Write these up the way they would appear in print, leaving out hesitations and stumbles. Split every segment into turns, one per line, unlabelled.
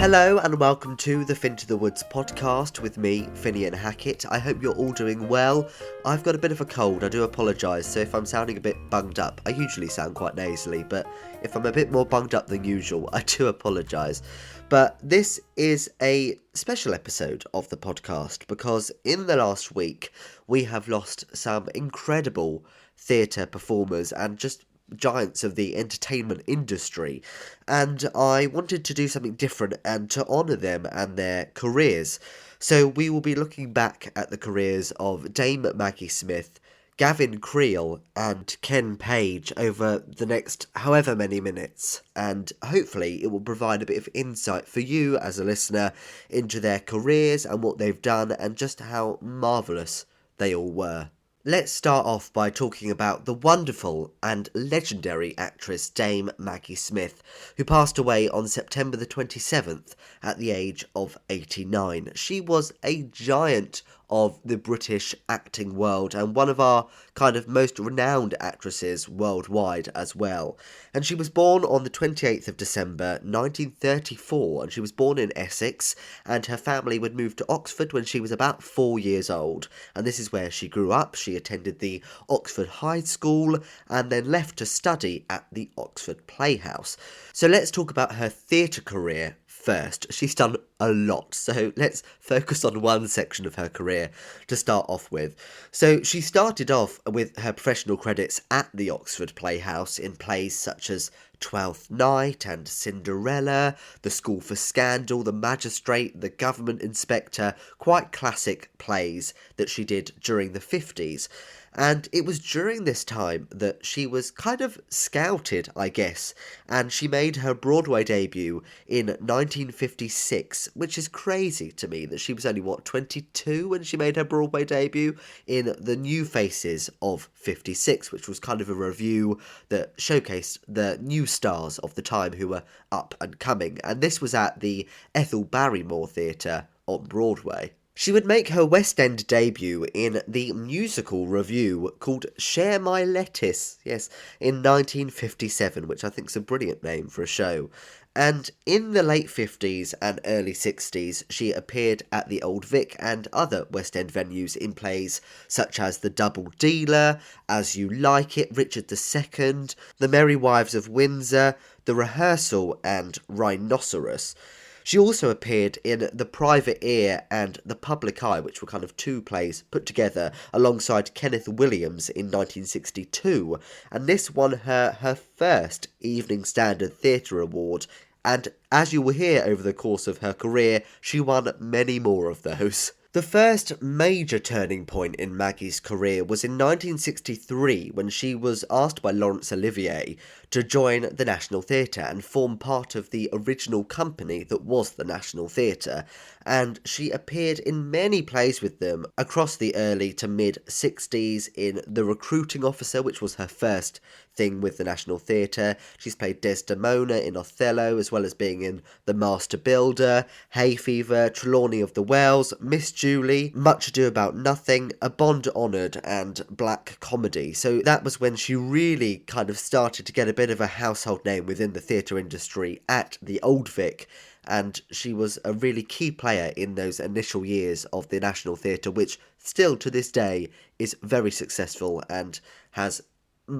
Hello and welcome to the Fin to the Woods podcast with me, Finian Hackett. I hope you're all doing well. I've got a bit of a cold, I do apologise, so if I'm sounding a bit bunged up, I usually sound quite nasally, but if I'm a bit more bunged up than usual, I do apologise. But this is a special episode of the podcast because in the last week we have lost some incredible theatre performers and just giants of the entertainment industry, and I wanted to do something different and to honour them and their careers. So we will be looking back at the careers of Dame Maggie Smith, Gavin Creel and Ken Page over the next however many minutes, and hopefully it will provide a bit of insight for you as a listener into their careers and what they've done and just how marvellous they all were. Let's start off by talking about the wonderful and legendary actress Dame Maggie Smith, who passed away on September the 27th at the age of 89. She was a giant of the British acting world and one of our kind of most renowned actresses worldwide as well. And she was born on the 28th of December 1934, and she was born in Essex, and her family would move to Oxford when she was about 4 years old, and this is where she grew up. She attended the Oxford High School and then left to study at the Oxford Playhouse. So let's talk about her theatre career first. She's done a lot, so let's focus on one section of her career to start off with. So she started off with her professional credits at the Oxford Playhouse in plays such as Twelfth Night and Cinderella, The School for Scandal, The Magistrate, The Government Inspector, quite classic plays that she did during the 50s. And it was during this time that she was kind of scouted, I guess, and she made her Broadway debut in 1956, which is crazy to me that she was only, 22 when she made her Broadway debut in The New Faces of 56, which was kind of a revue that showcased the new stars of the time who were up and coming, and this was at the Ethel Barrymore Theatre on Broadway. She would make her West End debut in the musical revue called Share My Lettuce, yes, in 1957, which I think is a brilliant name for a show. And in the late 50s and early 60s, she appeared at the Old Vic and other West End venues in plays such as The Double Dealer, As You Like It, Richard II, The Merry Wives of Windsor, The Rehearsal and Rhinoceros. She also appeared in The Private Ear and The Public Eye, which were kind of two plays put together alongside Kenneth Williams in 1962, and this won her first Evening Standard Theatre Award, and as you will hear over the course of her career, she won many more of those. The first major turning point in Maggie's career was in 1963 when she was asked by Laurence Olivier to join the National Theatre and form part of the original company that was the National Theatre, and she appeared in many plays with them across the early to mid-60s in The Recruiting Officer, which was her first thing with the National Theatre. She's played Desdemona in Othello, as well as being in The Master Builder, Hay Fever, Trelawney of the Wells, Miss Julie, Much Ado About Nothing, A Bond Honoured and Black Comedy. So that was when she really kind of started to get a bit of a household name within the theatre industry at the Old Vic, and she was a really key player in those initial years of the National Theatre, which still to this day is very successful and has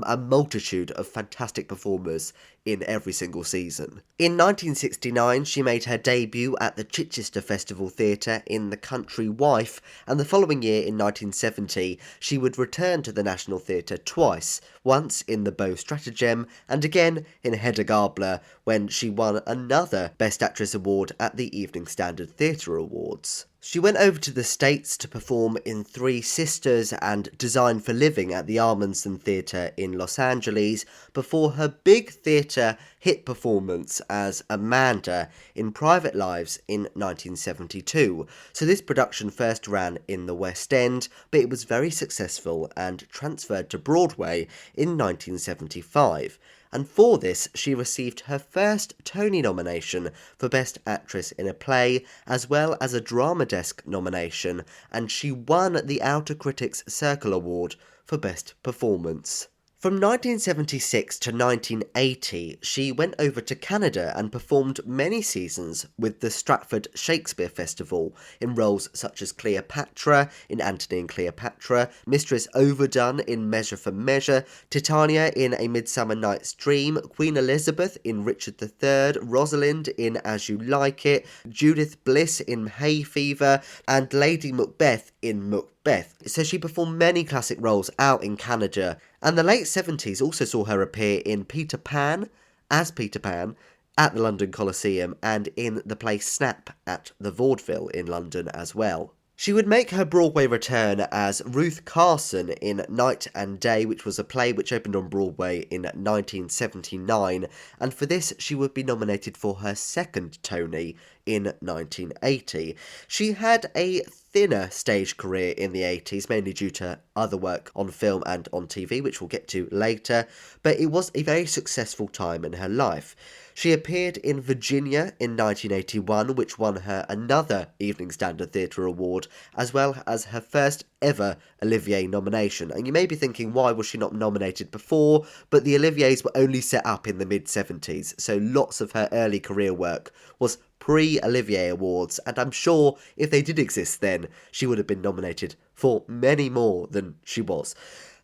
a multitude of fantastic performers in every single season. In 1969, she made her debut at the Chichester Festival Theatre in The Country Wife, and the following year, in 1970, she would return to the National Theatre twice, once in The Beau Stratagem, and again in Hedda Gabler, when she won another Best Actress Award at the Evening Standard Theatre Awards. She went over to the States to perform in Three Sisters and Design for Living at the Armandston Theatre in Los Angeles before her big theatre hit performance as Amanda in Private Lives in 1972. So this production first ran in the West End, but it was very successful and transferred to Broadway in 1975. And for this, she received her first Tony nomination for Best Actress in a Play, as well as a Drama Desk nomination, and she won the Outer Critics Circle Award for Best Performance. From 1976 to 1980, she went over to Canada and performed many seasons with the Stratford Shakespeare Festival in roles such as Cleopatra in Antony and Cleopatra, Mistress Overdone in Measure for Measure, Titania in A Midsummer Night's Dream, Queen Elizabeth in Richard III, Rosalind in As You Like It, Judith Bliss in Hay Fever, and Lady Macbeth in Macbeth. So she performed many classic roles out in Canada. And the late 70s also saw her appear in Peter Pan, as Peter Pan, at the London Coliseum, and in the play Snap at the Vaudeville in London as well. She would make her Broadway return as Ruth Carson in Night and Day, which was a play which opened on Broadway in 1979, and for this she would be nominated for her second Tony in 1980. She had a thinner stage career in the 80s, mainly due to other work on film and on TV, which we'll get to later, but it was a very successful time in her life. She appeared in Virginia in 1981, which won her another Evening Standard Theatre Award, as well as her first ever Olivier nomination. And you may be thinking, why was she not nominated before? But the Oliviers were only set up in the mid-70s, so lots of her early career work was pre-Olivier Awards, and I'm sure if they did exist then, she would have been nominated for many more than she was.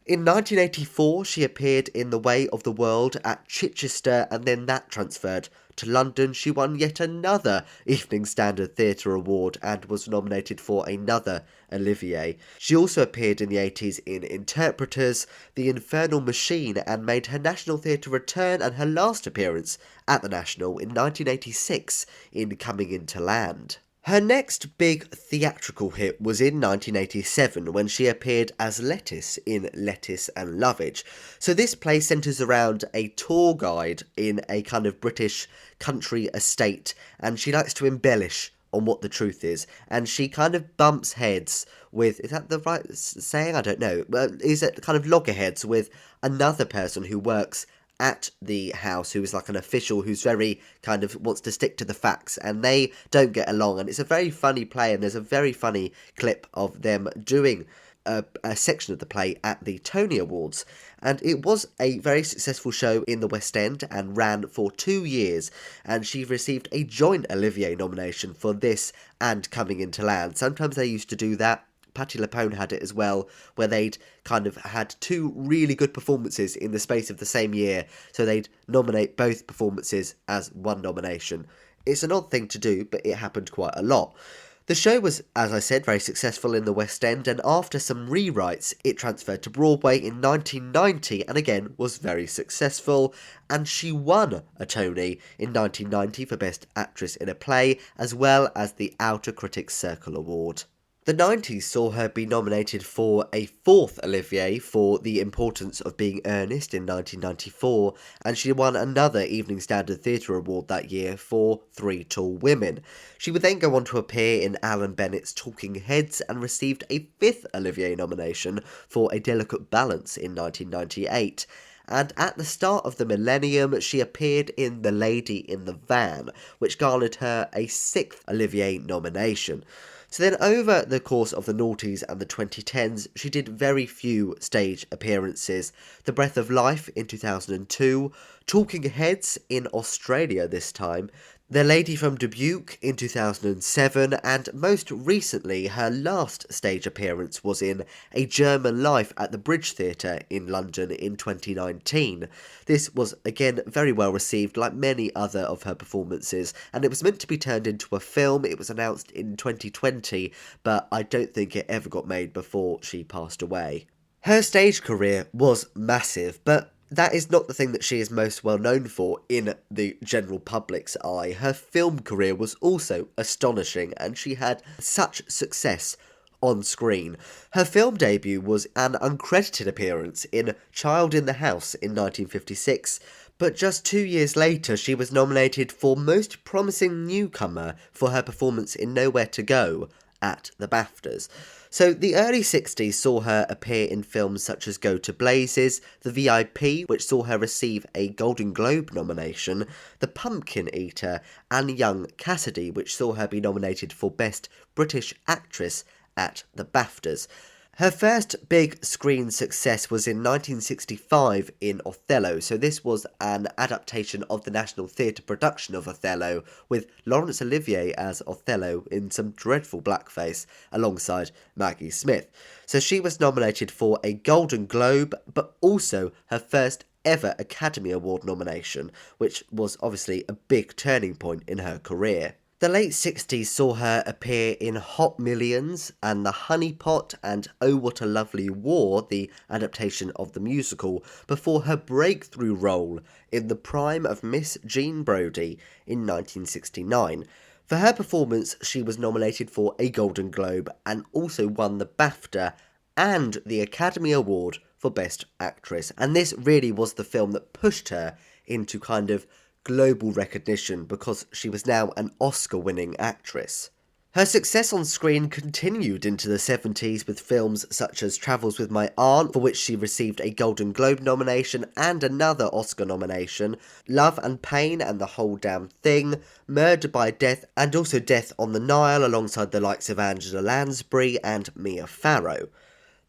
In 1984, she appeared in The Way of the World at Chichester, and then that transferred to London. She won yet another Evening Standard Theatre Award and was nominated for another Olivier. She also appeared in the 80s in Interpreters, The Infernal Machine, and made her National Theatre return and her last appearance at the National in 1986 in Coming Into Land. Her next big theatrical hit was in 1987 when she appeared as Lettice in Lettice and Lovage. So this play centres around a tour guide in a kind of British country estate, and she likes to embellish on what the truth is, and she kind of bumps heads with, is that the right saying? I don't know. Is it kind of loggerheads with another person who works at the house, who is like an official who's very kind of wants to stick to the facts, and they don't get along, and it's a very funny play, and there's a very funny clip of them doing a section of the play at the Tony Awards, and it was a very successful show in the West End and ran for 2 years, and she received a joint Olivier nomination for this and Coming Into Land. Sometimes they used to do that. Patti LuPone had it as well, where they'd kind of had two really good performances in the space of the same year, so they'd nominate both performances as one nomination. It's an odd thing to do, but it happened quite a lot. The show was, as I said, very successful in the West End, and after some rewrites, it transferred to Broadway in 1990, and again was very successful, and she won a Tony in 1990 for Best Actress in a Play, as well as the Outer Critics Circle Award. The 90s saw her be nominated for a fourth Olivier for The Importance of Being Earnest in 1994, and she won another Evening Standard Theatre Award that year for Three Tall Women. She would then go on to appear in Alan Bennett's Talking Heads and received a fifth Olivier nomination for A Delicate Balance in 1998. And at the start of the millennium, she appeared in The Lady in the Van, which garnered her a sixth Olivier nomination. So then over the course of the noughties and the 2010s, she did very few stage appearances. The Breath of Life in 2002, Talking Heads in Australia this time, The Lady from Dubuque in 2007, and most recently her last stage appearance was in A German Life at the Bridge Theatre in London in 2019. This was again very well received, like many other of her performances, and it was meant to be turned into a film. It was announced in 2020, but I don't think it ever got made before she passed away. Her stage career was massive, but that is not the thing that she is most well known for in the general public's eye. Her film career was also astonishing, and she had such success on screen. Her film debut was an uncredited appearance in Child in the House in 1956, but just 2 years later she was nominated for Most Promising Newcomer for her performance in Nowhere to Go at the BAFTAs. So the early 60s saw her appear in films such as Go to Blazes, The VIP, which saw her receive a Golden Globe nomination, The Pumpkin Eater, and Young Cassidy, which saw her be nominated for Best British Actress at the BAFTAs. Her first big screen success was in 1965 in Othello, so this was an adaptation of the National Theatre production of Othello, with Laurence Olivier as Othello in some dreadful blackface alongside Maggie Smith. So she was nominated for a Golden Globe, but also her first ever Academy Award nomination, which was obviously a big turning point in her career. The late 60s saw her appear in Hot Millions and The Honey Pot and Oh What a Lovely War, the adaptation of the musical, before her breakthrough role in The Prime of Miss Jean Brodie in 1969. For her performance, she was nominated for a Golden Globe and also won the BAFTA and the Academy Award for Best Actress. And this really was the film that pushed her into kind of global recognition because she was now an Oscar-winning actress. Her success on screen continued into the 70s with films such as Travels with My Aunt, for which she received a Golden Globe nomination and another Oscar nomination, Love and Pain and the Whole Damn Thing, Murder by Death, and also Death on the Nile alongside the likes of Angela Lansbury and Mia Farrow.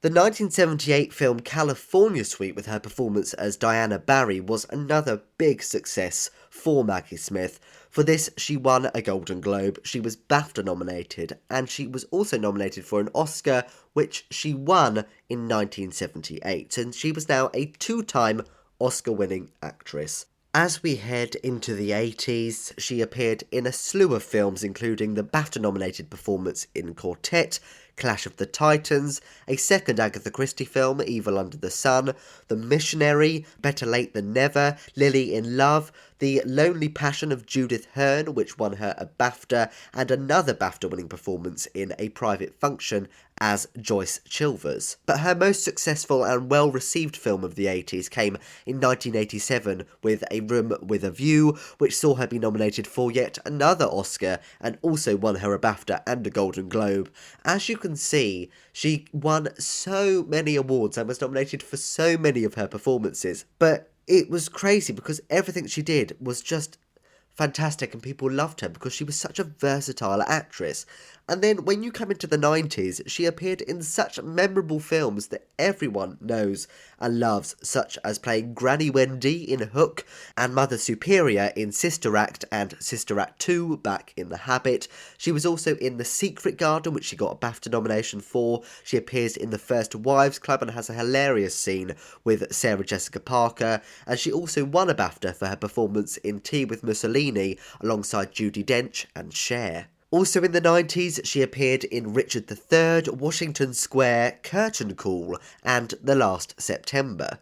The 1978 film California Suite with her performance as Diana Barry was another big success for Maggie Smith. For this, she won a Golden Globe, she was BAFTA nominated, and she was also nominated for an Oscar, which she won in 1978, and she was now a two-time Oscar-winning actress. As we head into the 80s, she appeared in a slew of films, including the BAFTA-nominated performance in Quartet, Clash of the Titans, a second Agatha Christie film, Evil Under the Sun, The Missionary, Better Late Than Never, Lily in Love, The Lonely Passion of Judith Hearn, which won her a BAFTA, and another BAFTA-winning performance in A Private Function as Joyce Chilvers. But her most successful and well-received film of the 80s came in 1987 with A Room with a View, which saw her be nominated for yet another Oscar and also won her a BAFTA and a Golden Globe. As you can see, she won so many awards and was nominated for so many of her performances, but it was crazy because everything she did was just fantastic and people loved her because she was such a versatile actress. And then when you come into the 90s, she appeared in such memorable films that everyone knows and loves, such as playing Granny Wendy in Hook and Mother Superior in Sister Act and Sister Act 2 Back in the Habit. She was also in The Secret Garden, which she got a BAFTA nomination for. She appears in The First Wives Club and has a hilarious scene with Sarah Jessica Parker. And she also won a BAFTA for her performance in Tea with Mussolini alongside Judi Dench and Cher. Also in the 90s, she appeared in Richard III, Washington Square, Curtain Call, and The Last September.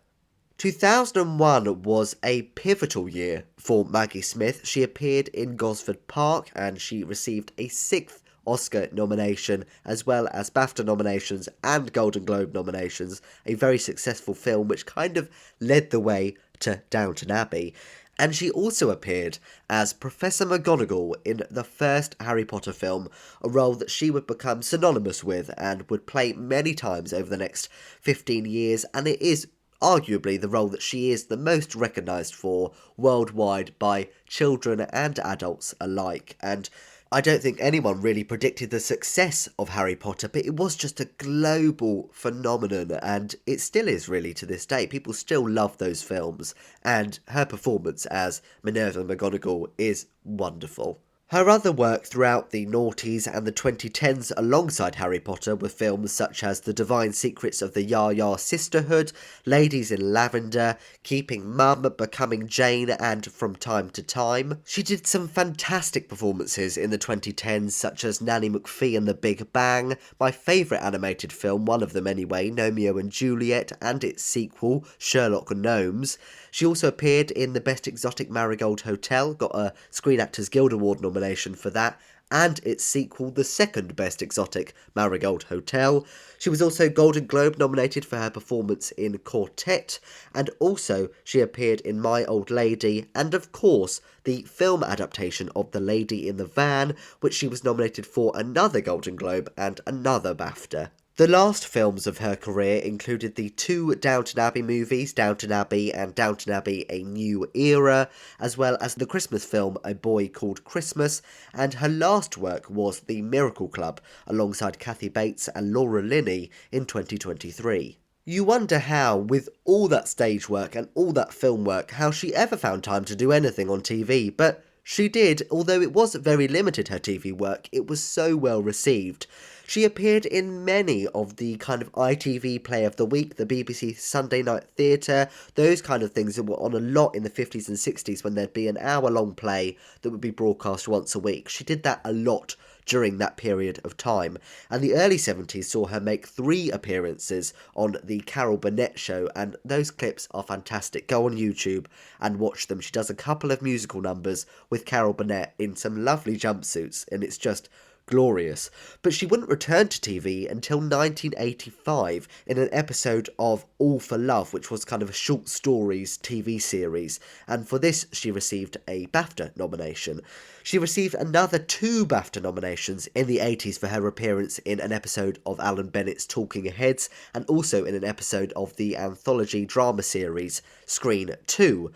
2001 was a pivotal year for Maggie Smith. She appeared in Gosford Park and she received a 6th Oscar nomination as well as BAFTA nominations and Golden Globe nominations, a very successful film which kind of led the way to Downton Abbey. And she also appeared as Professor McGonagall in the first Harry Potter film, a role that she would become synonymous with and would play many times over the next 15 years, and it is arguably the role that she is the most recognised for worldwide by children and adults alike. And I don't think anyone really predicted the success of Harry Potter, but it was just a global phenomenon, and it still is really to this day. People still love those films, and her performance as Minerva McGonagall is wonderful. Her other work throughout the noughties and the 2010s alongside Harry Potter were films such as The Divine Secrets of the Ya-Ya Sisterhood, Ladies in Lavender, Keeping Mum, Becoming Jane, and From Time to Time. She did some fantastic performances in the 2010s such as Nanny McPhee and The Big Bang, my favourite animated film, one of them anyway, Romeo and Juliet, and its sequel, Sherlock Gnomes. She also appeared in the Best Exotic Marigold Hotel, got a Screen Actors Guild Award nomination for that, and its sequel, the second Best Exotic Marigold Hotel. She was also Golden Globe nominated for her performance in Quartet, and also she appeared in My Old Lady, and of course the film adaptation of The Lady in the Van, which she was nominated for another Golden Globe and another BAFTA. The last films of her career included the two Downton Abbey movies, Downton Abbey and Downton Abbey A New Era, as well as the Christmas film A Boy Called Christmas, and her last work was The Miracle Club, alongside Kathy Bates and Laura Linney in 2023. You wonder how, with all that stage work and all that film work, how she ever found time to do anything on TV, but she did. Although it was very limited, her TV work, it was so well received. She appeared in many of the kind of ITV Play of the Week, the BBC Sunday Night Theatre, those kind of things that were on a lot in the 50s and 60s when there'd be an hour-long play that would be broadcast once a week. She did that a lot during that period of time, and the early 70s saw her make 3 appearances on the Carol Burnett show, and those clips are fantastic. Go on YouTube and watch them. She does a couple of musical numbers with Carol Burnett in some lovely jumpsuits, and it's just glorious. But she wouldn't return to TV until 1985 in an episode of All for Love, which was kind of a short stories TV series, and for this she received a BAFTA nomination. She received another 2 BAFTA nominations in the 80s for her appearance in an episode of Alan Bennett's Talking Heads, and also in an episode of the anthology drama series Screen 2.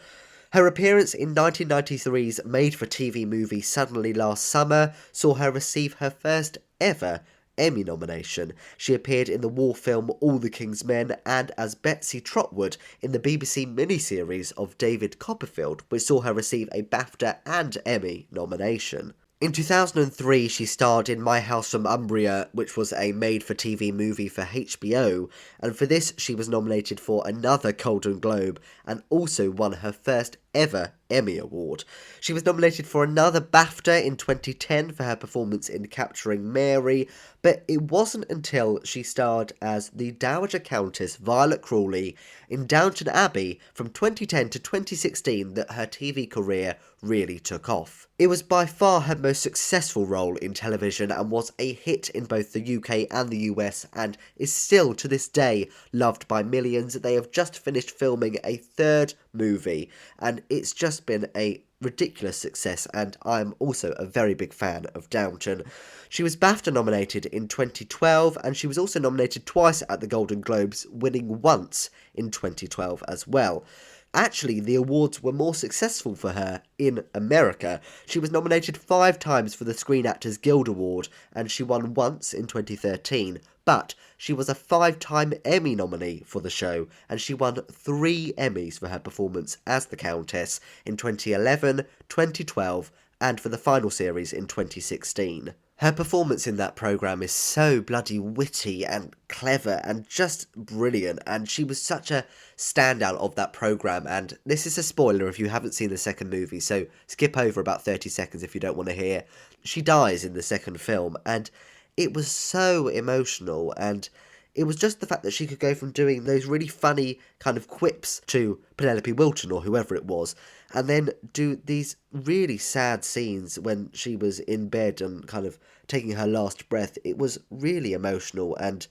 Her appearance in 1993's made-for-TV movie Suddenly Last Summer saw her receive her first ever Emmy nomination. She appeared in the war film All the King's Men and as Betsy Trotwood in the BBC miniseries of David Copperfield, which saw her receive a BAFTA and Emmy nomination. In 2003, she starred in My House from Umbria, which was a made-for-TV movie for HBO, and for this she was nominated for another Golden Globe and also won her first ever Emmy Award. She was nominated for another BAFTA in 2010 for her performance in Capturing Mary, but it wasn't until she starred as the Dowager Countess Violet Crawley in Downton Abbey from 2010 to 2016 that her TV career really took off. It was by far her most successful role in television and was a hit in both the UK and the US, and is still to this day loved by millions. They have just finished filming a 3rd movie, and it's just been a ridiculous success, and I'm also a very big fan of Downton. She was BAFTA nominated in 2012, and she was also nominated twice at the Golden Globes, winning once in 2012 as well. Actually, the awards were more successful for her in America. She was nominated 5 times for the Screen Actors Guild Award, and she won once in 2013, but she was a 5-time Emmy nominee for the show, and she won 3 Emmys for her performance as the Countess in 2011, 2012, and for the final series in 2016. Her performance in that programme is so bloody witty and clever and just brilliant, and she was such a standout of that programme. And this is a spoiler if you haven't seen the second movie, so skip over about 30 seconds if you don't want to hear. She dies in the second film, and it was so emotional, and it was just the fact that she could go from doing those really funny kind of quips to Penelope Wilton or whoever it was, and then do these really sad scenes when she was in bed and kind of taking her last breath. It was really emotional and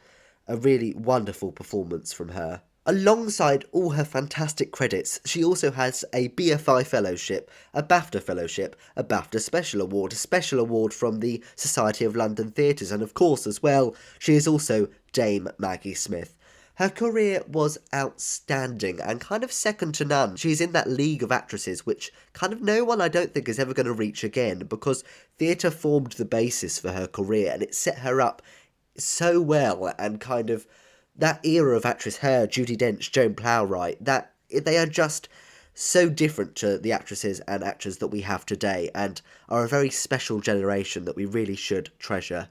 a really wonderful performance from her. Alongside all her fantastic credits, she also has a BFI Fellowship, a BAFTA Fellowship, a BAFTA Special Award, a Special Award from the Society of London Theatres, and of course as well, she is also Dame Maggie Smith. Her career was outstanding and kind of second to none. She's in that league of actresses which kind of no one I don't think is ever going to reach again, because theatre formed the basis for her career and it set her up so well, and kind of that era of actress, her, Judi Dench, Joan Plowright, that they are just so different to the actresses and actors that we have today, and are a very special generation that we really should treasure.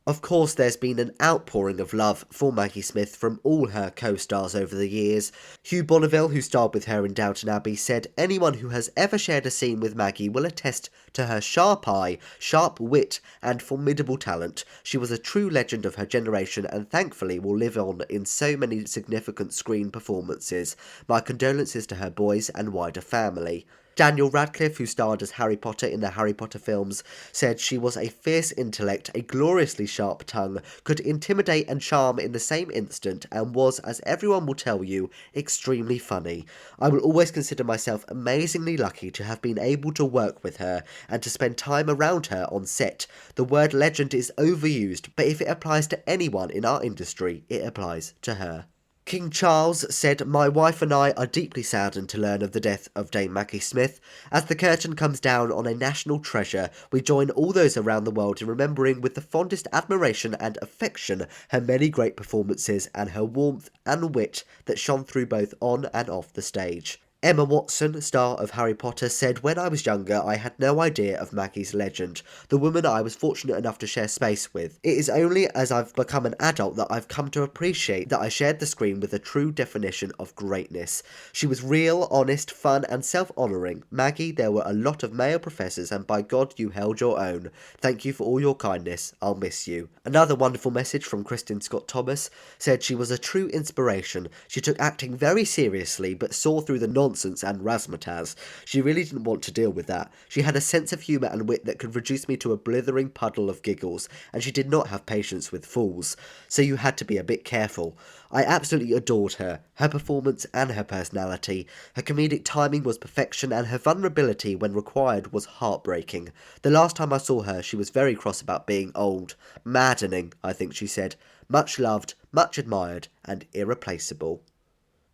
Of course, there's been an outpouring of love for Maggie Smith from all her co-stars over the years. Hugh Bonneville, who starred with her in Downton Abbey, said anyone who has ever shared a scene with Maggie will attest to her sharp eye, sharp wit, and formidable talent. She was a true legend of her generation and thankfully will live on in so many significant screen performances. My condolences to her boys and wider family. Daniel Radcliffe, who starred as Harry Potter in the Harry Potter films, said she was a fierce intellect, a gloriously sharp tongue, could intimidate and charm in the same instant, and was, as everyone will tell you, extremely funny. I will always consider myself amazingly lucky to have been able to work with her and to spend time around her on set. The word legend is overused, but if it applies to anyone in our industry, it applies to her. King Charles said, "My wife and I are deeply saddened to learn of the death of Dame Maggie Smith. As the curtain comes down on a national treasure, we join all those around the world in remembering with the fondest admiration and affection her many great performances and her warmth and wit that shone through both on and off the stage." Emma Watson, star of Harry Potter, said, "When I was younger, I had no idea of Maggie's legend, the woman I was fortunate enough to share space with. It is only as I've become an adult that I've come to appreciate that I shared the screen with a true definition of greatness. She was real, honest, fun, and self-honouring. Maggie, there were a lot of male professors, and by God, you held your own. Thank you for all your kindness. I'll miss you." Another wonderful message from Kristen Scott Thomas said she was a true inspiration. She took acting very seriously, but saw through the nonsense and razzmatazz. She really didn't want to deal with that. She had a sense of humour and wit that could reduce me to a blithering puddle of giggles, and she did not have patience with fools, so you had to be a bit careful. I absolutely adored her performance and her personality. Her comedic timing was perfection, and her vulnerability when required was heartbreaking. The last time I saw her, she was very cross about being old. Maddening, I think she said. Much loved, much admired, and irreplaceable.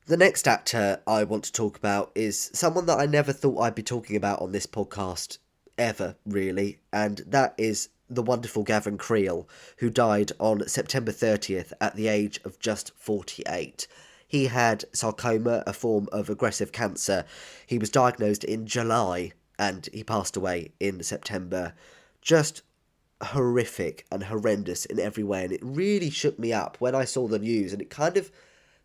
The next actor I want to talk about is someone that I never thought I'd be talking about on this podcast, ever, really, and that is the wonderful Gavin Creel, who died on September 30th at the age of just 48. He had sarcoma, a form of aggressive cancer. He was diagnosed in July, and he passed away in September. Just horrific and horrendous in every way, and it really shook me up when I saw the news, and it kind of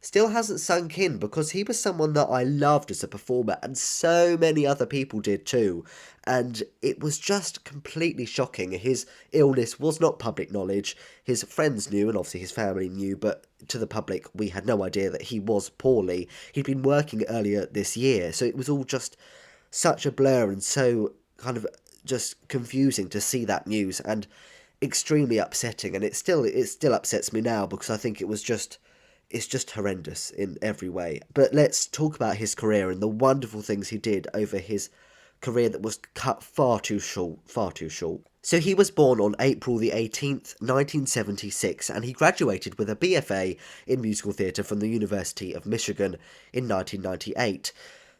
still hasn't sunk in, because he was someone that I loved as a performer, and so many other people did too, and it was just completely shocking. His illness was not public knowledge. His friends knew, and obviously his family knew, but to the public we had no idea that he was poorly. He'd been working earlier this year, so it was all just such a blur and so kind of just confusing to see that news, and extremely upsetting, and it still upsets me now, because I think it's just horrendous in every way. But let's talk about his career and the wonderful things he did over his career that was cut far too short. So he was born on April the 18th, 1976, and he graduated with a BFA in musical theatre from the University of Michigan in 1998.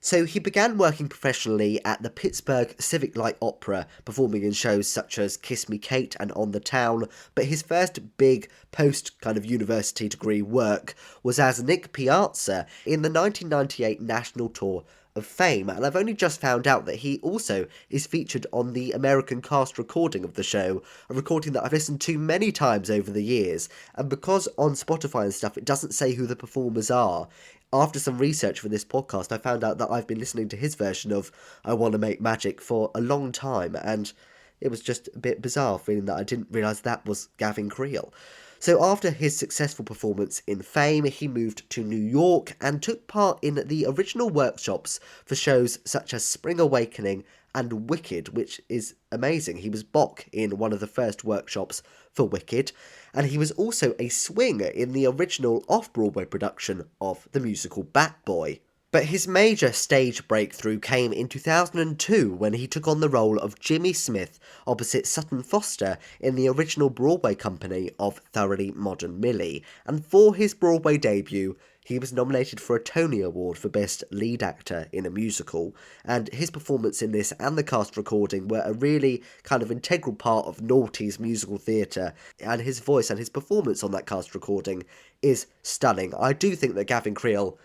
So he began working professionally at the Pittsburgh Civic Light Opera, performing in shows such as Kiss Me Kate and On the Town, but his first big post-university degree work was as Nick Piazza in the 1998 National Tour of Fame, and I've only just found out that he also is featured on the American cast recording of the show, a recording that I've listened to many times over the years, and because on Spotify and stuff it doesn't say who the performers are, after some research for this podcast, I found out that I've been listening to his version of I Want to Make Magic for a long time, and it was just a bit bizarre feeling that I didn't realise that was Gavin Creel. So after his successful performance in Fame, he moved to New York and took part in the original workshops for shows such as Spring Awakening and Wicked, which is amazing. He was Bok in one of the first workshops for Wicked, and he was also a swing in the original off-Broadway production of the musical Bat Boy. But his major stage breakthrough came in 2002 when he took on the role of Jimmy Smith opposite Sutton Foster in the original Broadway company of Thoroughly Modern Millie, and for his Broadway debut he was nominated for a Tony Award for Best Lead Actor in a Musical, and his performance in this and the cast recording were a really kind of integral part of Naughty's musical theatre, and his voice and his performance on that cast recording is stunning. I do think that Gavin Creel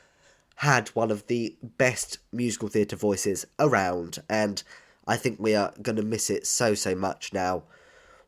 had one of the best musical theatre voices around, and I think we are going to miss it so much now.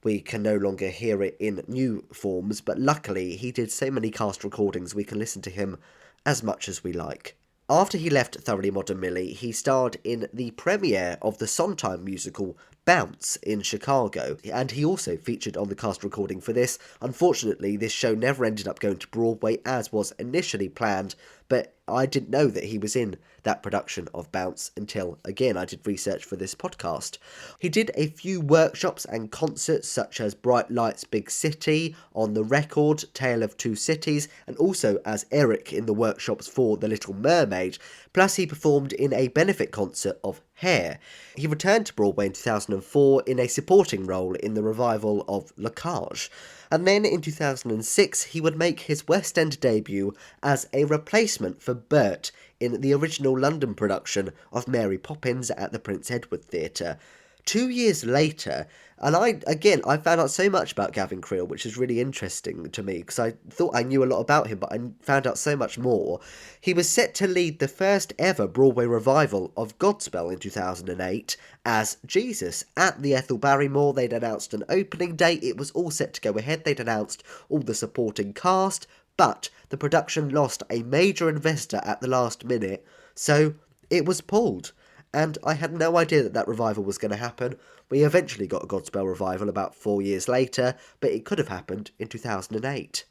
We can no longer hear it in new forms, but luckily he did so many cast recordings we can listen to him as much as we like. After he left Thoroughly Modern Millie, he starred in the premiere of the Sondheim musical Bounce in Chicago, and he also featured on the cast recording for this. Unfortunately, this show never ended up going to Broadway as was initially planned, but I didn't know that he was in that production of Bounce until, again, I did research for this podcast. He did a few workshops and concerts such as Bright Lights Big City, On the Record, Tale of Two Cities, and also as Eric in the workshops for The Little Mermaid, plus he performed in a benefit concert of Hair. He returned to Broadway in 2004 in a supporting role in the revival of La Cage. And then in 2006 he would make his West End debut as a replacement for Bert in the original London production of Mary Poppins at the Prince Edward Theatre. 2 years later, and I found out so much about Gavin Creel, which is really interesting to me, because I thought I knew a lot about him, but I found out so much more. He was set to lead the first ever Broadway revival of Godspell in 2008 as Jesus at the Ethel Barrymore. They'd announced an opening date, it was all set to go ahead, they'd announced all the supporting cast, but the production lost a major investor at the last minute, so it was pulled. And I had no idea that that revival was going to happen. We eventually got a Godspell revival about 4 years later, but it could have happened in 2008.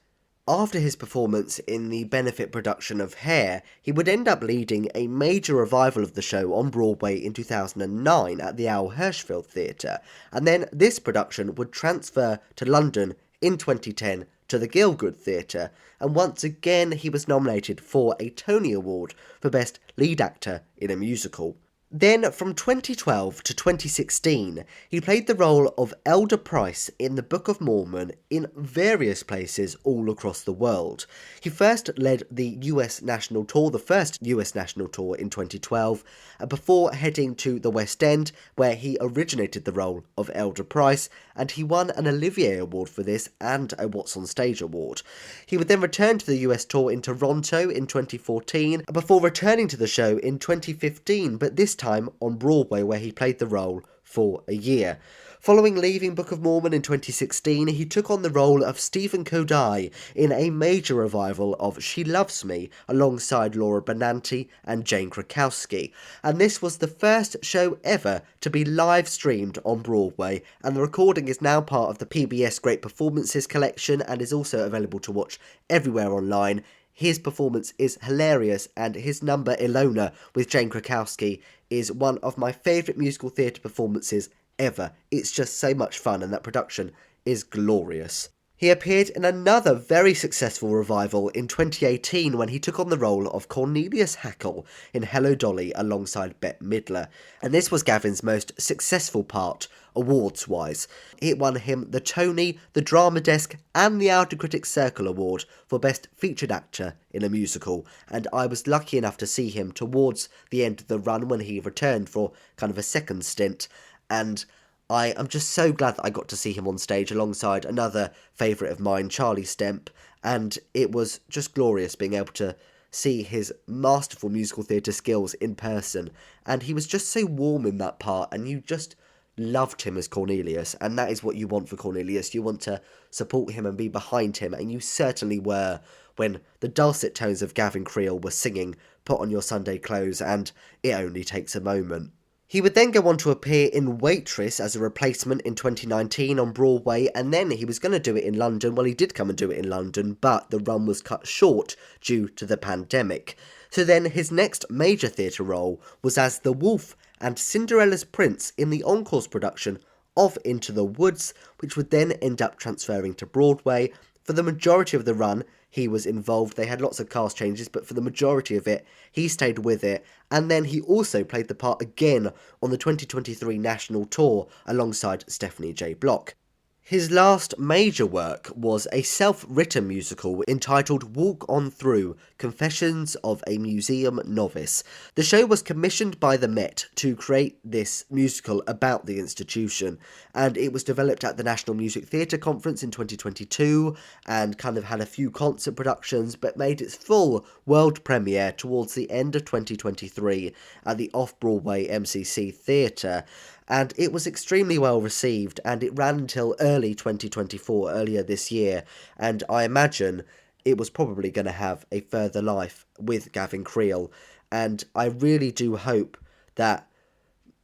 After his performance in the benefit production of Hair, he would end up leading a major revival of the show on Broadway in 2009 at the Al Hirschfeld Theatre, and then this production would transfer to London in 2010 to the Gielgud Theatre, and once again he was nominated for a Tony Award for Best Lead Actor in a Musical. Then, from 2012 to 2016, he played the role of Elder Price in the Book of Mormon in various places all across the world. He first led the US National Tour, the first US National Tour in 2012, before heading to the West End, where he originated the role of Elder Price, and he won an Olivier Award for this and a What's on Stage Award. He would then return to the US Tour in Toronto in 2014, before returning to the show in 2015, but this time on Broadway, where he played the role for a year. Following leaving Book of Mormon in 2016, he took on the role of Stephen Kodai in a major revival of She Loves Me alongside Laura Benanti and Jane Krakowski, and this was the first show ever to be live streamed on Broadway, and the recording is now part of the PBS Great Performances collection and is also available to watch everywhere online. His performance is hilarious, and his number Ilona with Jane Krakowski is one of my favourite musical theatre performances ever. It's just so much fun, and that production is glorious. He appeared in another very successful revival in 2018 when he took on the role of Cornelius Hackle in Hello Dolly alongside Bette Midler, and this was Gavin's most successful part awards-wise. It won him the Tony, the Drama Desk and the Outer Critics Circle Award for Best Featured Actor in a Musical, and I was lucky enough to see him towards the end of the run when he returned for kind of a second stint, and I am just so glad that I got to see him on stage alongside another favourite of mine, Charlie Stemp, and it was just glorious being able to see his masterful musical theatre skills in person, and he was just so warm in that part, and you just loved him as Cornelius, and that is what you want for Cornelius. You want to support him and be behind him, and you certainly were when the dulcet tones of Gavin Creel were singing Put On Your Sunday Clothes and It Only Takes a Moment. He would then go on to appear in Waitress as a replacement in 2019 on Broadway, and then he was going to do it in London. Well, he did come and do it in London, but the run was cut short due to the pandemic. So then his next major theatre role was as the Wolf and Cinderella's Prince in the Encore's production of Into the Woods, which would then end up transferring to Broadway. For the majority of the run, he was involved. They had lots of cast changes, but for the majority of it, he stayed with it. And then he also played the part again on the 2023 national tour alongside Stephanie J. Block. His last major work was a self-written musical entitled Walk On Through, Confessions of a Museum Novice. The show was commissioned by the Met to create this musical about the institution, and it was developed at the National Music Theatre Conference in 2022 and kind of had a few concert productions, but made its full world premiere towards the end of 2023 at the Off-Broadway MCC Theatre. And it was extremely well received, and it ran until early 2024, earlier this year, and I imagine it was probably going to have a further life with Gavin Creel, and I really do hope that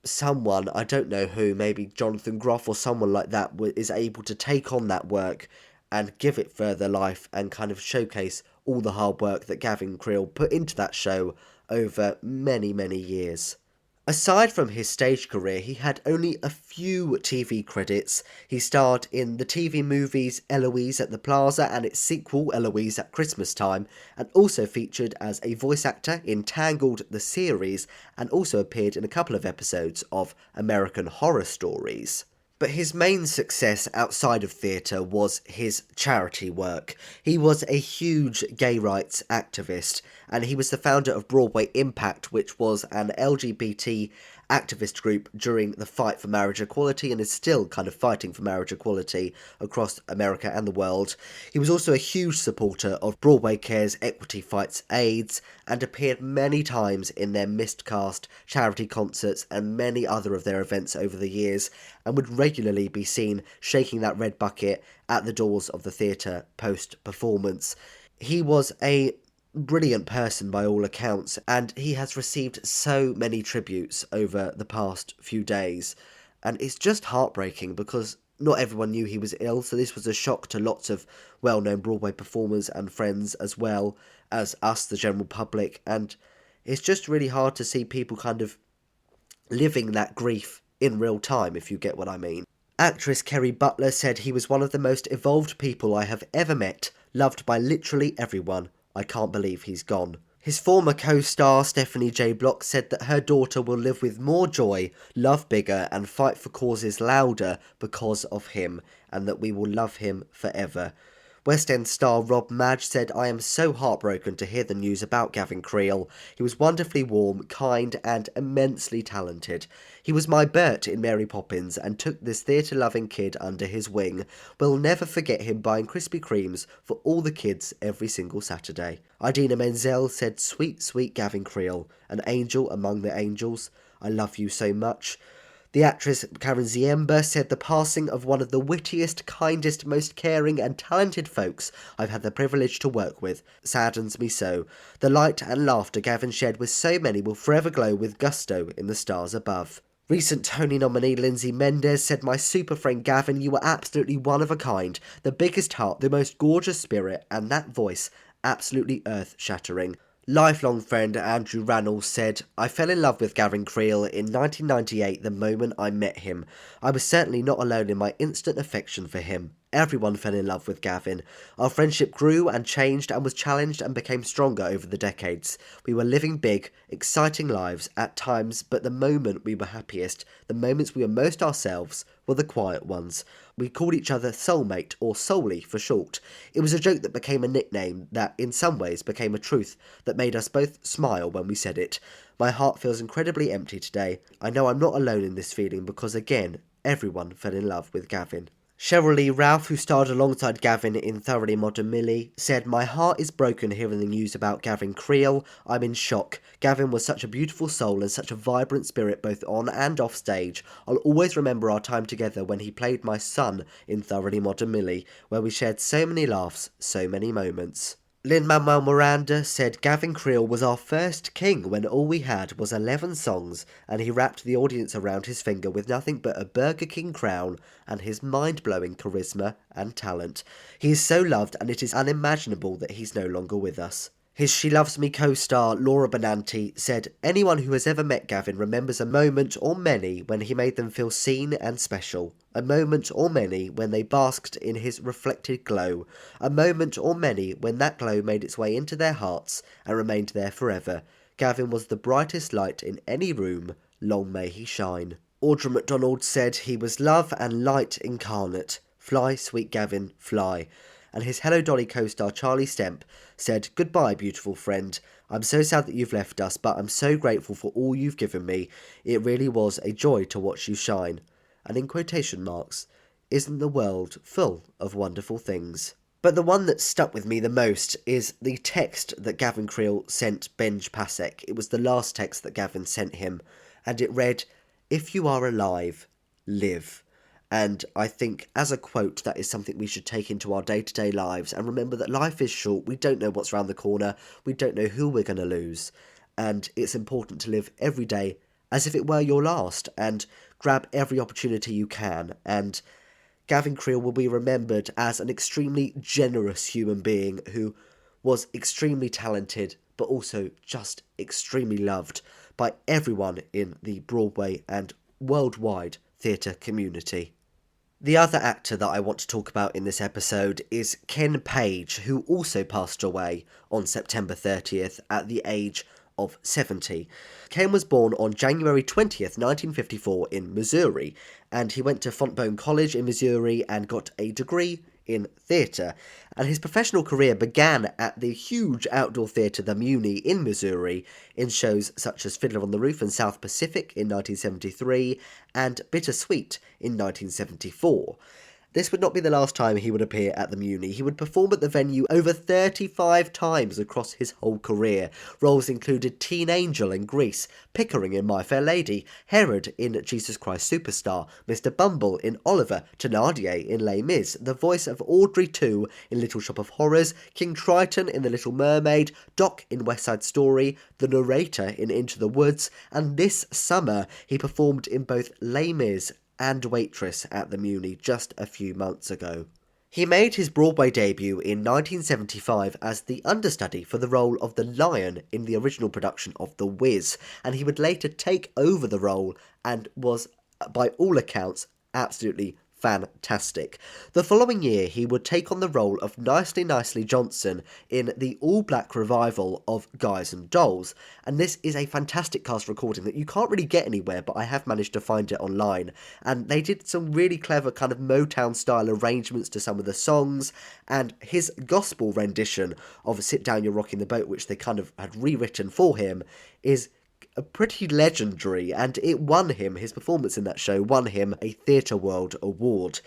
someone, I don't know who, maybe Jonathan Groff or someone like that, is able to take on that work and give it further life and kind of showcase all the hard work that Gavin Creel put into that show over many, many years. Aside from his stage career, he had only a few TV credits. He starred in the TV movies Eloise at the Plaza and its sequel Eloise at Christmas Time, and also featured as a voice actor in Tangled the series, and also appeared in a couple of episodes of American Horror Stories. But his main success outside of theatre was his charity work. He was a huge gay rights activist, and he was the founder of Broadway Impact, which was an LGBT activist group during the fight for marriage equality, and is still kind of fighting for marriage equality across America and the world. He was also a huge supporter of Broadway Cares Equity Fights AIDS, and appeared many times in their miscast charity concerts and many other of their events over the years, and would regularly be seen shaking that red bucket at the doors of the theatre post-performance. He was a brilliant person by all accounts, and he has received so many tributes over the past few days, and it's just heartbreaking because not everyone knew he was ill, so this was a shock to lots of well-known Broadway performers and friends, as well as us, the general public, and it's just really hard to see people kind of living that grief in real time, if you get what I mean. Actress Kerry Butler said he was one of the most evolved people I have ever met, loved by literally everyone. I can't believe he's gone. His former co-star Stephanie J. Block said that her daughter will live with more joy, love bigger, and fight for causes louder because of him, and that we will love him forever. West End star Rob Madge said, I am so heartbroken to hear the news about Gavin Creel. He was wonderfully warm, kind, and immensely talented. He was my Bert in Mary Poppins and took this theatre-loving kid under his wing. We'll never forget him buying Krispy Kremes for all the kids every single Saturday. Idina Menzel said, sweet, sweet Gavin Creel, an angel among the angels. I love you so much. The actress Karen Ziemba said the passing of one of the wittiest, kindest, most caring and talented folks I've had the privilege to work with saddens me so. The light and laughter Gavin shared with so many will forever glow with gusto in the stars above. Recent Tony nominee Lindsay Mendez said, my super friend Gavin, you were absolutely one of a kind. The biggest heart, the most gorgeous spirit, and that voice, absolutely earth-shattering. Lifelong friend Andrew Rannell said, I fell in love with Gavin Creel in 1998 the moment I met him. I was certainly not alone in my instant affection for him. Everyone fell in love with Gavin. Our friendship grew and changed and was challenged and became stronger over the decades. We were living big, exciting lives at times, but the moment we were happiest, the moments we were most ourselves, were the quiet ones. We called each other soulmate, or Soully for short. It was a joke that became a nickname that in some ways became a truth that made us both smile when we said it. My heart feels incredibly empty today. I know I'm not alone in this feeling because again, everyone fell in love with Gavin. Cheryl Lee Ralph, who starred alongside Gavin in Thoroughly Modern Millie, said, my heart is broken hearing the news about Gavin Creel. I'm in shock. Gavin was such a beautiful soul and such a vibrant spirit both on and off stage. I'll always remember our time together when he played my son in Thoroughly Modern Millie, where we shared so many laughs, so many moments. Lin-Manuel Miranda said Gavin Creel was our first king when all we had was 11 songs and he wrapped the audience around his finger with nothing but a Burger King crown and his mind-blowing charisma and talent. He is so loved and it is unimaginable that he's no longer with us. His She Loves Me co-star Laura Benanti said, anyone who has ever met Gavin remembers a moment or many when he made them feel seen and special. A moment or many when they basked in his reflected glow. A moment or many when that glow made its way into their hearts and remained there forever. Gavin was the brightest light in any room. Long may he shine. Audra McDonald said he was love and light incarnate. Fly, sweet Gavin, fly. And his Hello Dolly co-star Charlie Stemp said, goodbye, beautiful friend. I'm so sad that you've left us, but I'm so grateful for all you've given me. It really was a joy to watch you shine. And in quotation marks, isn't the world full of wonderful things? But the one that stuck with me the most is the text that Gavin Creel sent Benj Pasek. It was the last text that Gavin sent him, and it read, if you are alive, live. And I think as a quote, that is something we should take into our day-to-day lives and remember that life is short. We don't know what's around the corner. We don't know who we're going to lose. And it's important to live every day as if it were your last, and grab every opportunity you can. And Gavin Creel will be remembered as an extremely generous human being who was extremely talented, but also just extremely loved by everyone in the Broadway and worldwide theatre community. The other actor that I want to talk about in this episode is Ken Page, who also passed away on September 30th at the age of 70. Ken was born on January 20th, 1954 in Missouri, and he went to Fontbonne College in Missouri and got a degree in theatre, and his professional career began at the huge outdoor theatre The Muni in Missouri in shows such as Fiddler on the Roof and South Pacific in 1973 and Bittersweet in 1974. This would not be the last time he would appear at the Muni. He would perform at the venue over 35 times across his whole career. Roles included Teen Angel in Grease, Pickering in My Fair Lady, Herod in Jesus Christ Superstar, Mr. Bumble in Oliver, Thénardier in Les Mis, the voice of Audrey II in Little Shop of Horrors, King Triton in The Little Mermaid, Doc in West Side Story, the narrator in Into the Woods, and this summer he performed in both Les Mis and Waitress at the Muni just a few months ago. He made his Broadway debut in 1975 as the understudy for the role of the Lion in the original production of The Wiz, and he would later take over the role and was, by all accounts, absolutely fantastic. The following year, he would take on the role of Nicely Nicely Johnson in the all-black revival of Guys and Dolls, and this is a fantastic cast recording that you can't really get anywhere, but I have managed to find it online, and they did some really clever kind of Motown-style arrangements to some of the songs, and his gospel rendition of Sit Down You're Rocking the Boat, which they kind of had rewritten for him, is pretty legendary, and it won him, his performance in that show won him a Theatre World Award.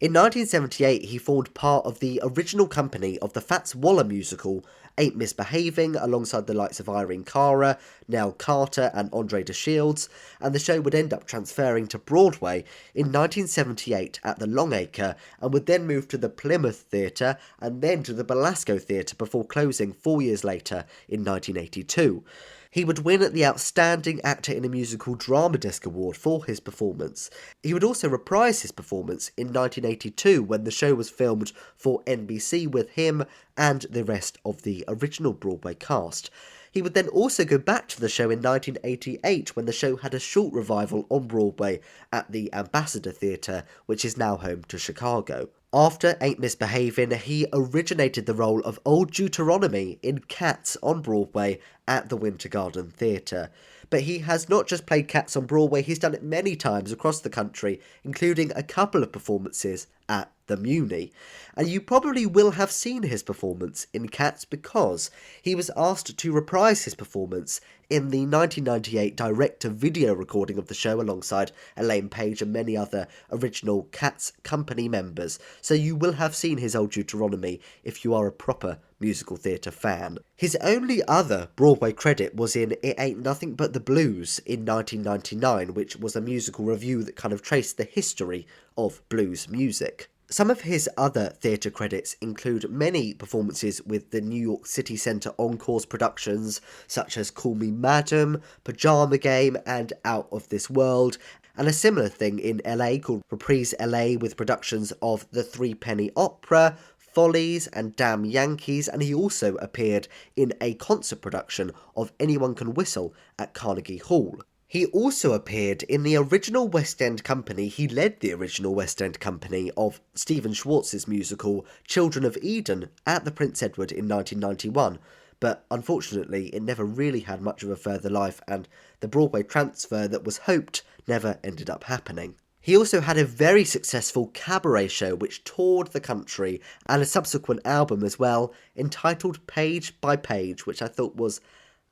In 1978, he formed part of the original company of the Fats Waller musical Ain't Misbehaving, alongside the likes of Irene Cara, Nell Carter and Andre de Shields, and the show would end up transferring to Broadway in 1978 at the Longacre, and would then move to the Plymouth Theatre and then to the Belasco Theatre before closing 4 years later in 1982. He would win the Outstanding Actor in a Musical Drama Desk Award for his performance. He would also reprise his performance in 1982 when the show was filmed for NBC with him and the rest of the original Broadway cast. He would then also go back to the show in 1988 when the show had a short revival on Broadway at the Ambassador Theatre, which is now home to Chicago. After Ain't Misbehavin', he originated the role of Old Deuteronomy in Cats on Broadway at the Winter Garden Theatre. But he has not just played Cats on Broadway, he's done it many times across the country, including a couple of performances at the Muni. And you probably will have seen his performance in Cats because he was asked to reprise his performance in the 1998 direct-to-video recording of the show alongside Elaine Page and many other original Cats company members. So you will have seen his Old Deuteronomy if you are a proper musical theatre fan. His only other Broadway credit was in It Ain't Nothing But the Blues in 1999, which was a musical revue that kind of traced the history of blues music. Some of his other theatre credits include many performances with the New York City Centre Encore's productions, such as Call Me Madam, Pajama Game, and Out of This World, and a similar thing in LA called Reprise LA with productions of The Three Penny Opera, Follies, and Damn Yankees, and he also appeared in a concert production of Anyone Can Whistle at Carnegie Hall. He also appeared in the original West End company. He led the original West End company of Stephen Schwartz's musical Children of Eden at the Prince Edward in 1991, but unfortunately it never really had much of a further life, and the Broadway transfer that was hoped never ended up happening. He also had a very successful cabaret show which toured the country, and a subsequent album as well, entitled Page by Page, which I thought was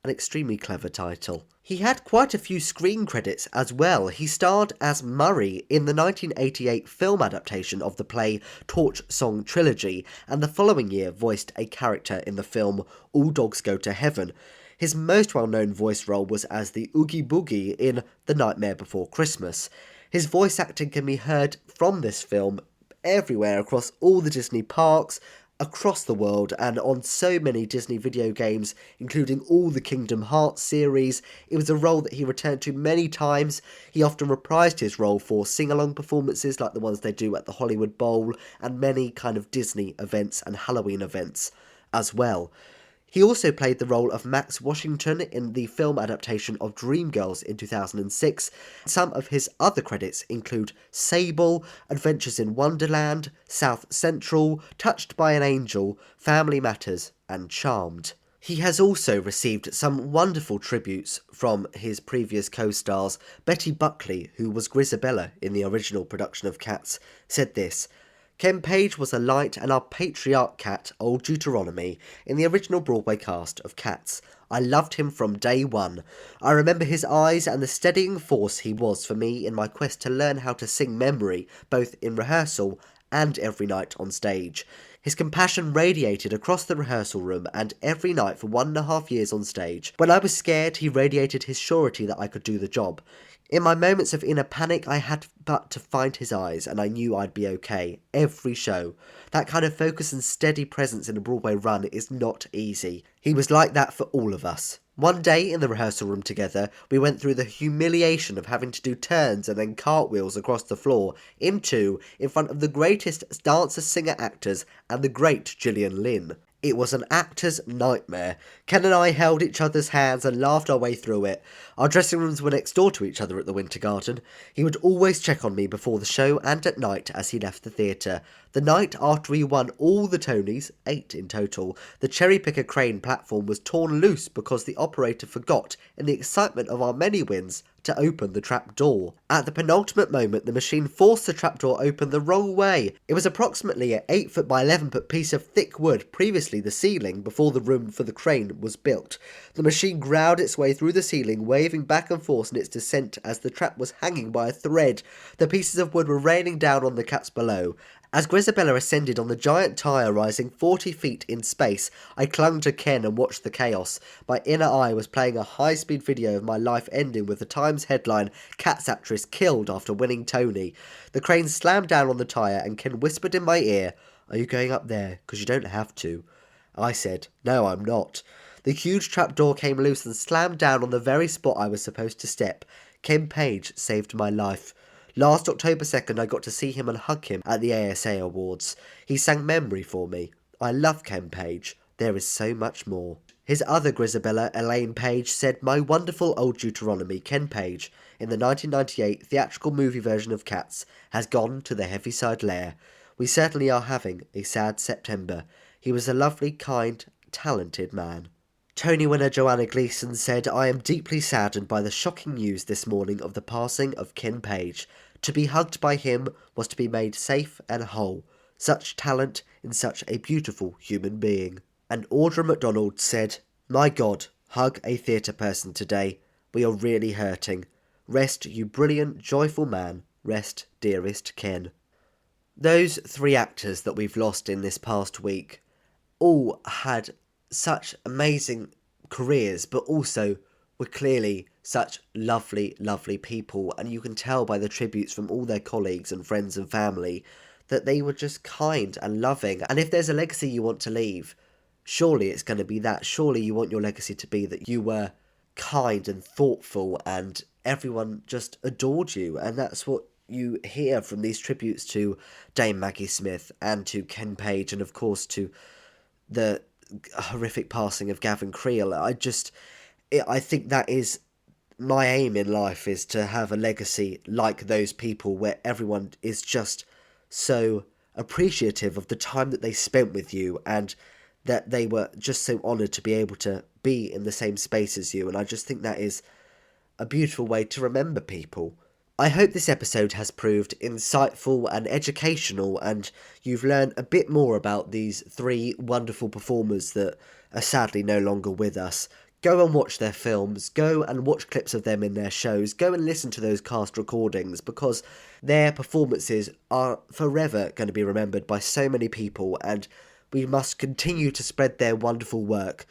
an extremely clever title. He had quite a few screen credits as well. He starred as Murray in the 1988 film adaptation of the play Torch Song Trilogy, and the following year voiced a character in the film All Dogs Go to Heaven. His most well-known voice role was as the Oogie Boogie in The Nightmare Before Christmas. His voice acting can be heard from this film everywhere across all the Disney parks, across the world and on so many Disney video games, including all the Kingdom Hearts series. It was a role that he returned to many times. He often reprised his role for sing-along performances like the ones they do at the Hollywood Bowl and many kind of Disney events and Halloween events as well. He also played the role of Max Washington in the film adaptation of Dreamgirls in 2006. Some of his other credits include Sable, Adventures in Wonderland, South Central, Touched by an Angel, Family Matters, and Charmed. He has also received some wonderful tributes from his previous co-stars. Betty Buckley, who was Grisabella in the original production of Cats, said this: Ken Page was a light and our patriarch cat, Old Deuteronomy, in the original Broadway cast of Cats. I loved him from day one. I remember his eyes and the steadying force he was for me in my quest to learn how to sing memory, both in rehearsal and every night on stage. His compassion radiated across the rehearsal room and every night for 1.5 years on stage. When I was scared, he radiated his surety that I could do the job. In my moments of inner panic, I had but to find his eyes and I knew I'd be okay. Every show. That kind of focus and steady presence in a Broadway run is not easy. He was like that for all of us. One day in the rehearsal room together, we went through the humiliation of having to do turns and then cartwheels across the floor, in front of the greatest dancer, singer, actors, and the great Gillian Lynne. It was an actor's nightmare. Ken and I held each other's hands and laughed our way through it. Our dressing rooms were next door to each other at the Winter Garden. He would always check on me before the show and at night as he left the theatre. The night after we won all the Tonys, 8 in total, the Cherry Picker crane platform was torn loose because the operator forgot, in the excitement of our many wins, to open the trap door. At the penultimate moment, the machine forced the trapdoor open the wrong way. It was approximately an 8 foot by 11 foot piece of thick wood, previously the ceiling, before the room for the crane was built. The machine growled its way through the ceiling, waving back and forth in its descent as the trap was hanging by a thread. The pieces of wood were raining down on the cats below. As Grisabella ascended on the giant tyre rising 40 feet in space, I clung to Ken and watched the chaos. My inner eye was playing a high-speed video of my life ending with the Times headline, Cats actress killed after winning Tony. The crane slammed down on the tyre and Ken whispered in my ear, "Are you going up there? 'Cause you don't have to." I said, "No, I'm not." The huge trapdoor came loose and slammed down on the very spot I was supposed to step. Ken Page saved my life. Last October 2nd, I got to see him and hug him at the ASA Awards. He sang Memory for me. I love Ken Page. There is so much more. His other Grisabella, Elaine Page, said, "My wonderful Old Deuteronomy, Ken Page, in the 1998 theatrical movie version of Cats, has gone to the Heaviside Lair. We certainly are having a sad September. He was a lovely, kind, talented man." Tony winner Joanna Gleason said, "I am deeply saddened by the shocking news this morning of the passing of Ken Page. To be hugged by him was to be made safe and whole. Such talent in such a beautiful human being." And Audra MacDonald said, "My God, hug a theatre person today. We are really hurting. Rest, you brilliant, joyful man. Rest, dearest Ken." Those 3 actors that we've lost in this past week all had such amazing careers, but also were clearly such lovely, lovely people, and you can tell by the tributes from all their colleagues and friends and family that they were just kind and loving. And if there's a legacy you want to leave, surely it's going to be that. Surely you want your legacy to be that you were kind and thoughtful and everyone just adored you, and that's what you hear from these tributes to Dame Maggie Smith and to Ken Page, and of course to the horrific passing of Gavin Creel. I think that is my aim in life, is to have a legacy like those people where everyone is just so appreciative of the time that they spent with you and that they were just so honoured to be able to be in the same space as you. And I just think that is a beautiful way to remember people. I hope this episode has proved insightful and educational, and you've learned a bit more about these 3 wonderful performers that are sadly no longer with us. Go and watch their films, go and watch clips of them in their shows, go and listen to those cast recordings, because their performances are forever going to be remembered by so many people, and we must continue to spread their wonderful work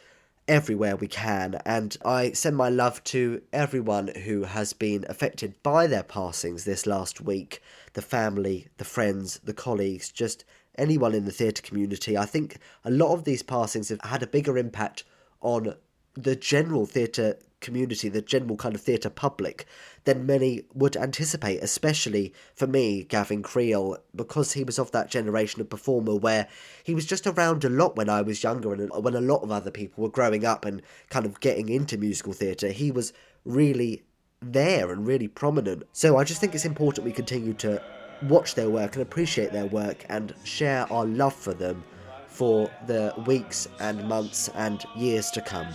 everywhere we can. And I send my love to everyone who has been affected by their passings this last week. The family, the friends, the colleagues, just anyone in the theatre community. I think a lot of these passings have had a bigger impact on the general theatre community, the general kind of theatre public, than many would anticipate, especially for me, Gavin Creel, because he was of that generation of performer where he was just around a lot when I was younger, and when a lot of other people were growing up and kind of getting into musical theatre, he was really there and really prominent. So I just think it's important we continue to watch their work and appreciate their work and share our love for them for the weeks and months and years to come.